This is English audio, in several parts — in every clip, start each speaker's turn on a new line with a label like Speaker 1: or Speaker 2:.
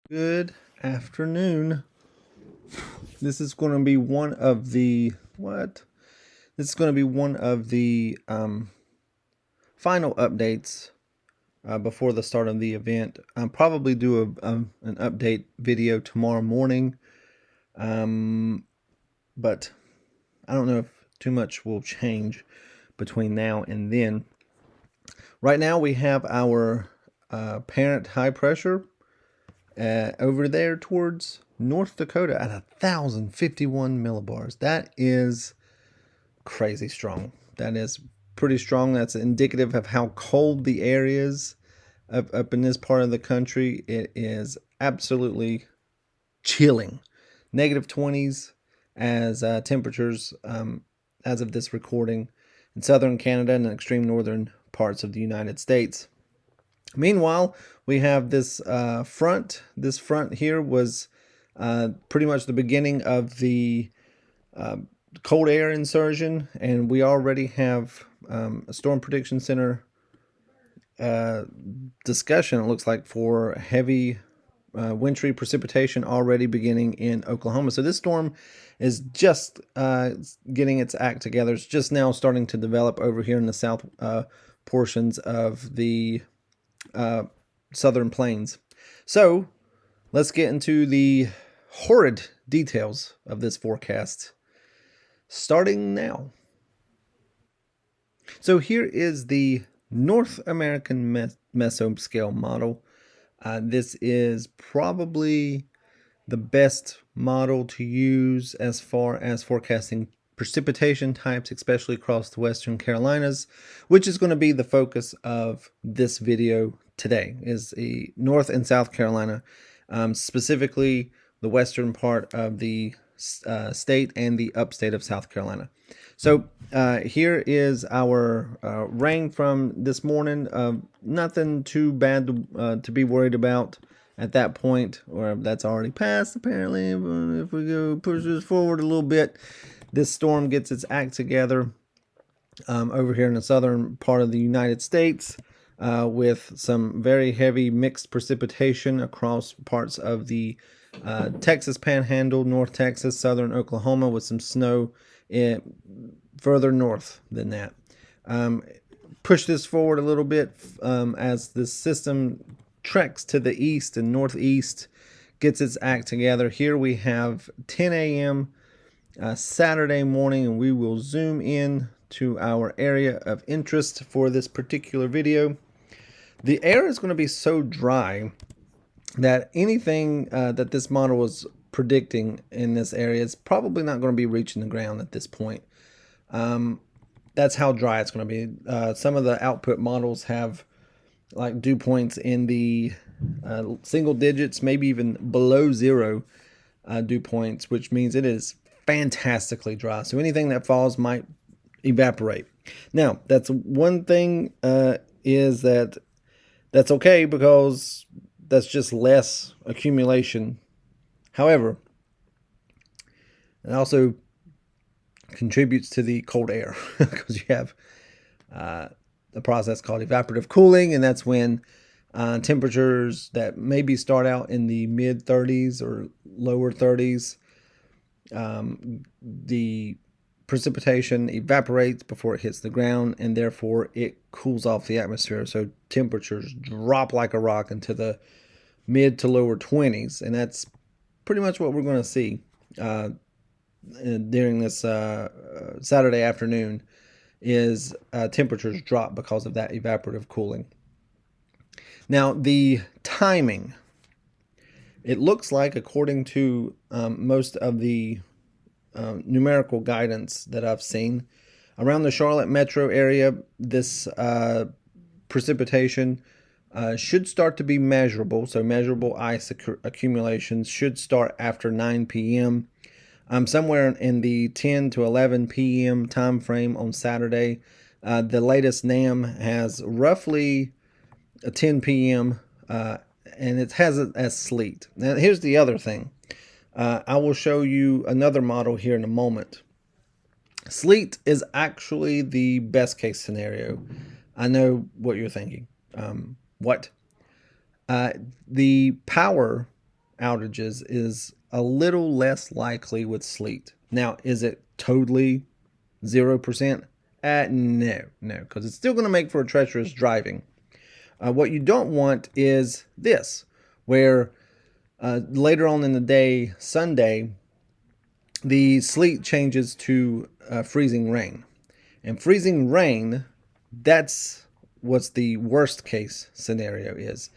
Speaker 1: Good afternoon. This is going to be one of the what? This is going to be one of the final updates before the start of the event. I'll probably do an update video tomorrow morning, but I don't know if too much will change between now and then. Right now we have our parent high pressure over there towards North Dakota at 1,051 millibars. That is crazy strong. That is pretty strong. That's indicative of how cold the air is up in this part of the country. It is absolutely chilling. Negative 20s as temperatures as of this recording in southern Canada and extreme northern parts of the United States. Meanwhile, we have this front. This front here was pretty much the beginning of the cold air insertion, and we already have a Storm Prediction Center discussion, it looks like, for heavy wintry precipitation already beginning in Oklahoma. So this storm is just getting its act together. It's just now starting to develop over here in the south portions of the southern plains. So let's get into the horrid details of this forecast starting now. So here is the North American mesoscale model. This is probably the best model to use as far as forecasting precipitation types, especially across the Western Carolinas, which is going to be the focus of this video today, is the North and South Carolina, specifically the western part of the state and the upstate of South Carolina. So here is our rain from this morning. Nothing too bad to be worried about at that point, or that's already passed apparently. If we go push this forward a little bit, this storm gets its act together over here in the southern part of the United States with some very heavy mixed precipitation across parts of the Texas Panhandle, North Texas, southern Oklahoma, with some snow further north than that. Push this forward a little bit as the system treks to the east and northeast, gets its act together. Here we have 10 a.m. Saturday morning, and we will zoom in to our area of interest for this particular video. The air is going to be so dry that anything that this model was predicting in this area is probably not going to be reaching the ground at this point. That's how dry it's going to be. Some of the output models have like dew points in the single digits, maybe even below zero dew points, which means it is fantastically dry. So anything that falls might evaporate. Now, that's one thing is that that's okay because that's just less accumulation. However, it also contributes to the cold air because you have a process called evaporative cooling, and that's when temperatures that maybe start out in the mid 30s or lower 30s, the precipitation evaporates before it hits the ground, and therefore it cools off the atmosphere. So temperatures drop like a rock into the mid to lower 20s, and that's pretty much what we're going to see during this Saturday afternoon. Is temperatures drop because of that evaporative cooling. Now, the timing, it looks like, according to most of the numerical guidance that I've seen, around the Charlotte metro area, this precipitation should start to be measurable. So measurable ice accumulations should start after 9 p.m. Somewhere in the 10 to 11 p.m. time frame on Saturday. The latest NAM has roughly a 10 p.m. And it has it as sleet. Now, here's the other thing. I will show you another model here in a moment. Sleet is actually the best case scenario. I know what you're thinking. What? The power outages is a little less likely with sleet. Now, is it totally 0%? No, because it's still going to make for a treacherous driving. What you don't want is this, where later on in the day, Sunday, the sleet changes to freezing rain. And freezing rain, that's what's the worst case scenario is.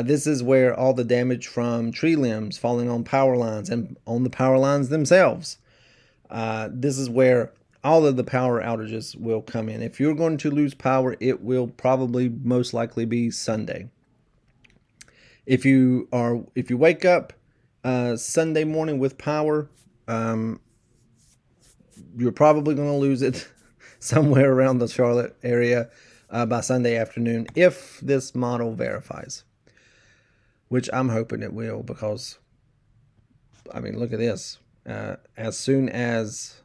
Speaker 1: This is where all the damage from tree limbs falling on power lines and on the power lines themselves. This is where all of the power outages will come in. If you're going to lose power, it will probably most likely be Sunday. If you wake up Sunday morning with power, you're probably going to lose it somewhere around the Charlotte area by Sunday afternoon if this model verifies, which I'm hoping it will, because I mean, look at this. As soon as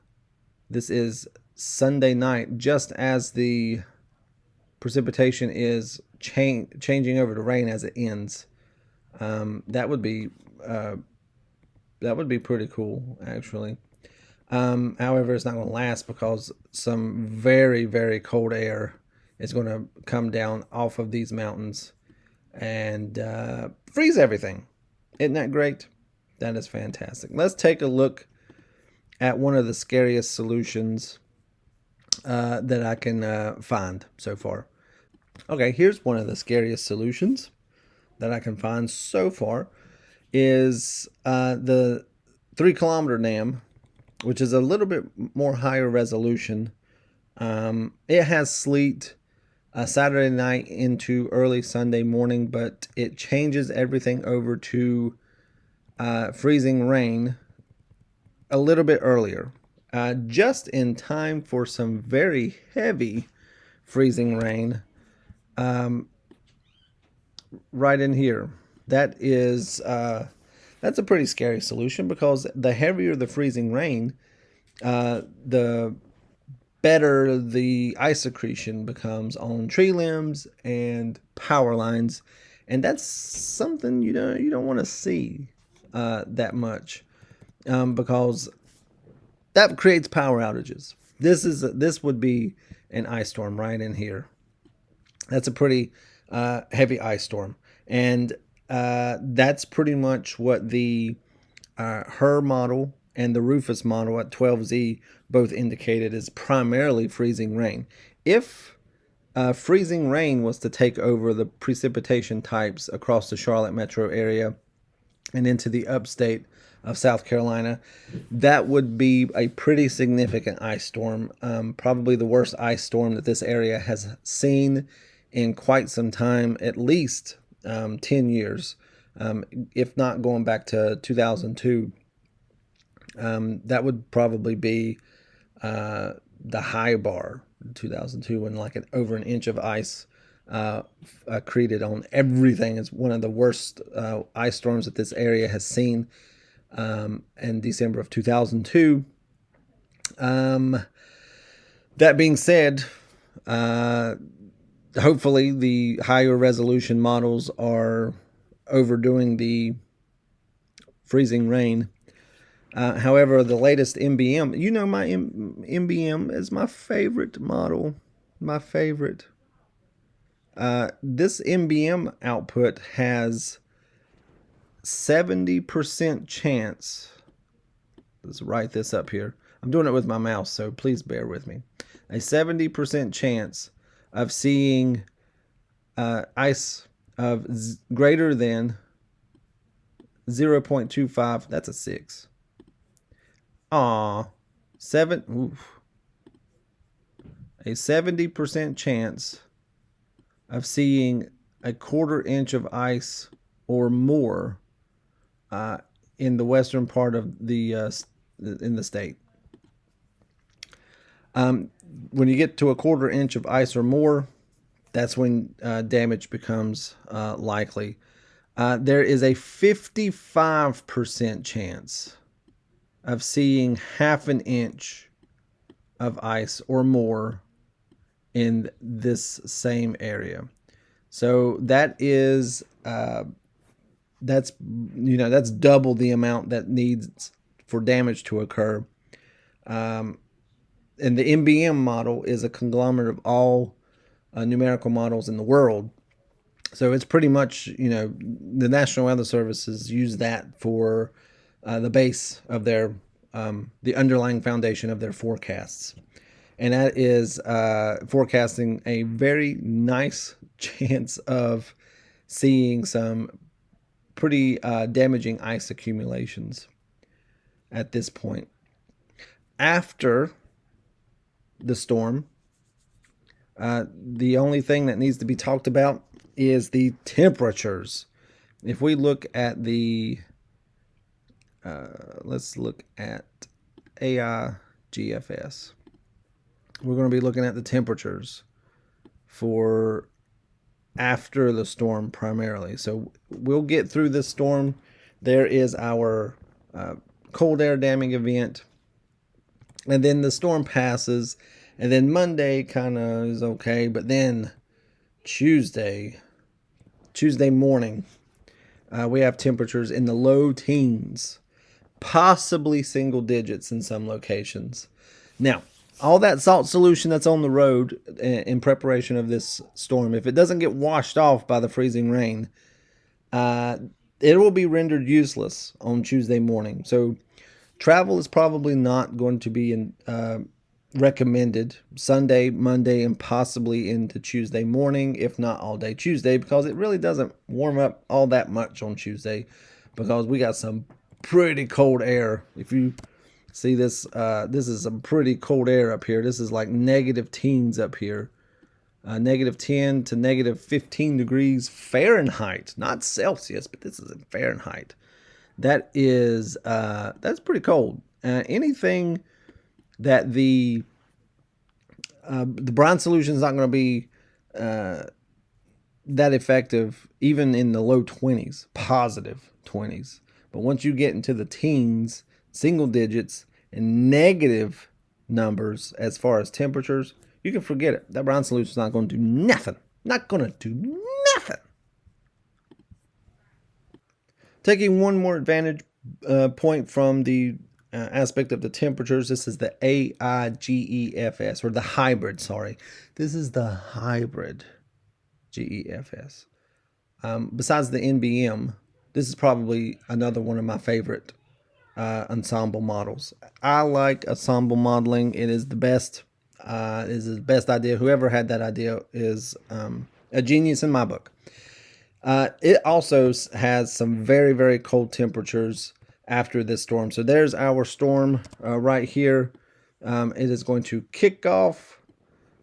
Speaker 1: this is Sunday night, just as the precipitation is changing over to rain as it ends, that would be pretty cool, actually. However, it's not going to last because some very, very cold air is going to come down off of these mountains and freeze everything. Isn't that great? That is fantastic. Let's take a look at one of the scariest solutions that I can find so far. Okay, here's one of the scariest solutions that I can find so far is the 3-kilometer NAM, which is a little bit more higher resolution. It has sleet Saturday night into early Sunday morning, but it changes everything over to freezing rain a little bit earlier, just in time for some very heavy freezing rain right in here. That is that's a pretty scary solution, because the heavier the freezing rain, the better the ice accretion becomes on tree limbs and power lines, and that's something you don't want to see that much, because that creates power outages. This would be an ice storm right in here. That's a pretty heavy ice storm, and that's pretty much what the HER model and the Rufus model at 12Z both indicated is primarily freezing rain. If freezing rain was to take over the precipitation types across the Charlotte metro area and into the upstate of South Carolina, that would be a pretty significant ice storm, probably the worst ice storm that this area has seen in quite some time, at least 10 years, if not going back to 2002. That would probably be the high bar, 2002, when like over an inch of ice accreted on everything. Is one of the worst ice storms that this area has seen in December of 2002. That being said, hopefully the higher resolution models are overdoing the freezing rain. However, the latest MBM, my MBM is my favorite model, my favorite. This MBM output has 70% chance. Let's write this up here. I'm doing it with my mouse, so please bear with me. A 70% chance of seeing ice of greater than 0.25. That's a 6. A 70% chance of seeing a 1/4 inch of ice or more in the western part of in the state. When you get to a 1/4 inch of ice or more, that's when damage becomes likely. There is a 55% chance of seeing 1/2 inch of ice or more in this same area. So that is that's that's double the amount that needs for damage to occur. And the NBM model is a conglomerate of all numerical models in the world. So it's pretty much, the National Weather Services use that for the base of their, the underlying foundation of their forecasts. And that is forecasting a very nice chance of seeing some pretty damaging ice accumulations at this point. After the storm, the only thing that needs to be talked about is the temperatures. If we look at the, let's look at AIGFS. We're going to be looking at the temperatures for after the storm primarily. So we'll get through this storm. There is our cold air damming event. And then the storm passes. And then Monday kind of is okay. But then Tuesday morning, we have temperatures in the low teens, possibly single digits in some locations. Now, all that salt solution that's on the road in preparation of this storm, if it doesn't get washed off by the freezing rain, it will be rendered useless on Tuesday morning. So travel is probably not going to be recommended Sunday, Monday, and possibly into Tuesday morning, if not all day Tuesday, because it really doesn't warm up all that much on Tuesday, because we got some pretty cold air. If you see this, this is some pretty cold air up here. This is like negative teens up here. Negative 10 to negative 15 degrees Fahrenheit, not Celsius, but this is in Fahrenheit. That is, that's pretty cold. Anything that the brine solution is not going to be that effective, even in the low 20s, positive 20s. But once you get into the teens, single digits, and negative numbers as far as temperatures, you can forget it. That brine solution is not going to do nothing. Not going to do nothing. Taking one more advantage point from the aspect of the temperatures, this is the AIGEFS, or the hybrid, sorry. This is the hybrid GEFS. Besides the NBM, this is probably another one of my favorite ensemble models. I like ensemble modeling. It is the best. It is the best idea. Whoever had that idea is a genius in my book. It also has some very, very cold temperatures after this storm. So there's our storm right here. It is going to kick off.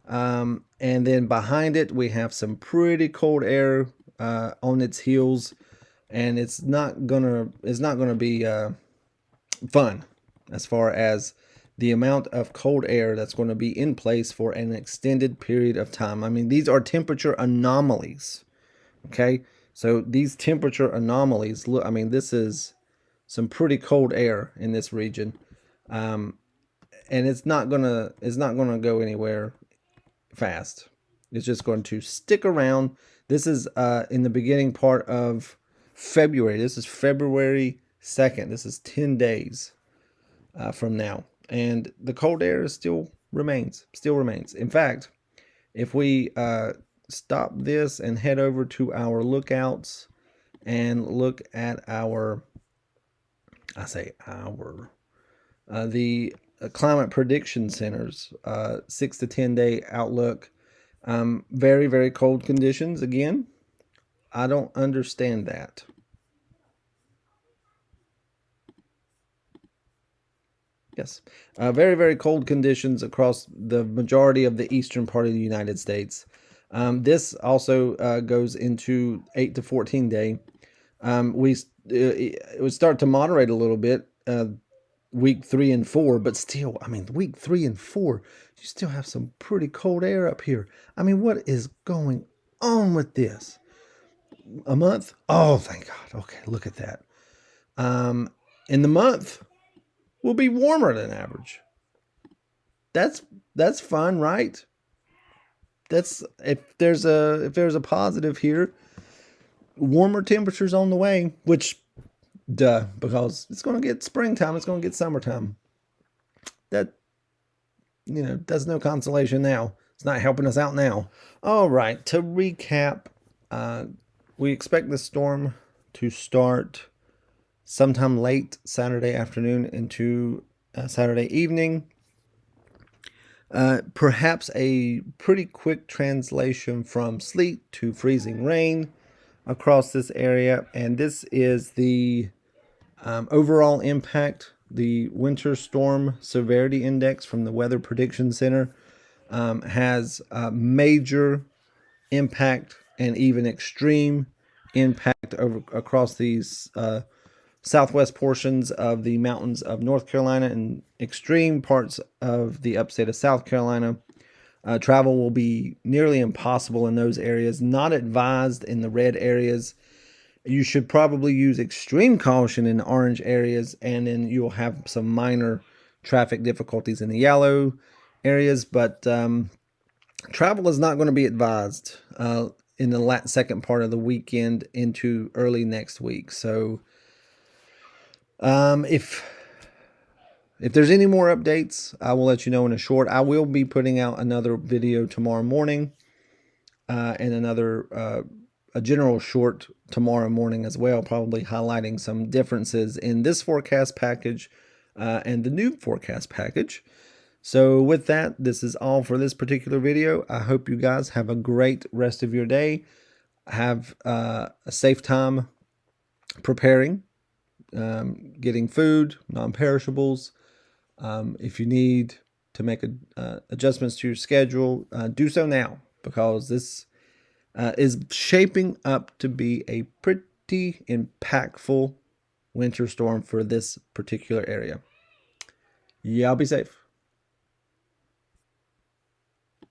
Speaker 1: And then behind it, we have some pretty cold air on its heels. And it's not gonna be fun as far as the amount of cold air that's going to be in place for an extended period of time. I mean, these are temperature anomalies. Okay, so these temperature anomalies, look, I mean, this is some pretty cold air in this region, and it's not gonna go anywhere fast. It's just going to stick around. This is in the beginning part of February. This is February 2nd. This is 10 days from now, and the cold air still remains. In fact, if we stop this and head over to our lookouts and look at our, the climate prediction centers 6 to 10 day outlook, very, very cold conditions again. I don't understand that. Yes, very, very cold conditions across the majority of the eastern part of the United States. This also goes into 8 to 14 day. It would start to moderate a little bit week 3 and 4, but still, I mean, week 3 and 4, you still have some pretty cold air up here. I mean, what is going on with this? A month? Oh, thank God. Okay, look at that. In the month, will be warmer than average. That's fun, right? That's if there's a positive here. warmer temperatures on the way, which, duh, because it's going to get springtime, it's going to get summertime. That, that's no consolation now. It's not helping us out now. All right, to recap, we expect the storm to start sometime late Saturday afternoon into Saturday evening. Perhaps a pretty quick translation from sleet to freezing rain across this area. And this is the overall impact. The winter storm severity index from the Weather Prediction Center has a major impact and even extreme impact across these southwest portions of the mountains of North Carolina and extreme parts of the upstate of South Carolina. Travel will be nearly impossible in those areas. Not advised in the red areas. You should probably use extreme caution in the orange areas, and then you'll have some minor traffic difficulties in the yellow areas. But travel is not going to be advised in the second part of the weekend into early next week. So if there's any more updates, I will let you know in a short. I will be putting out another video tomorrow morning and another a general short tomorrow morning as well, probably highlighting some differences in this forecast package and the new forecast package. So with that, this is all for this particular video. I hope you guys have a great rest of your day. Have a safe time preparing, getting food, non-perishables. If you need to make adjustments to your schedule, do so now, because this is shaping up to be a pretty impactful winter storm for this particular area. Y'all be safe.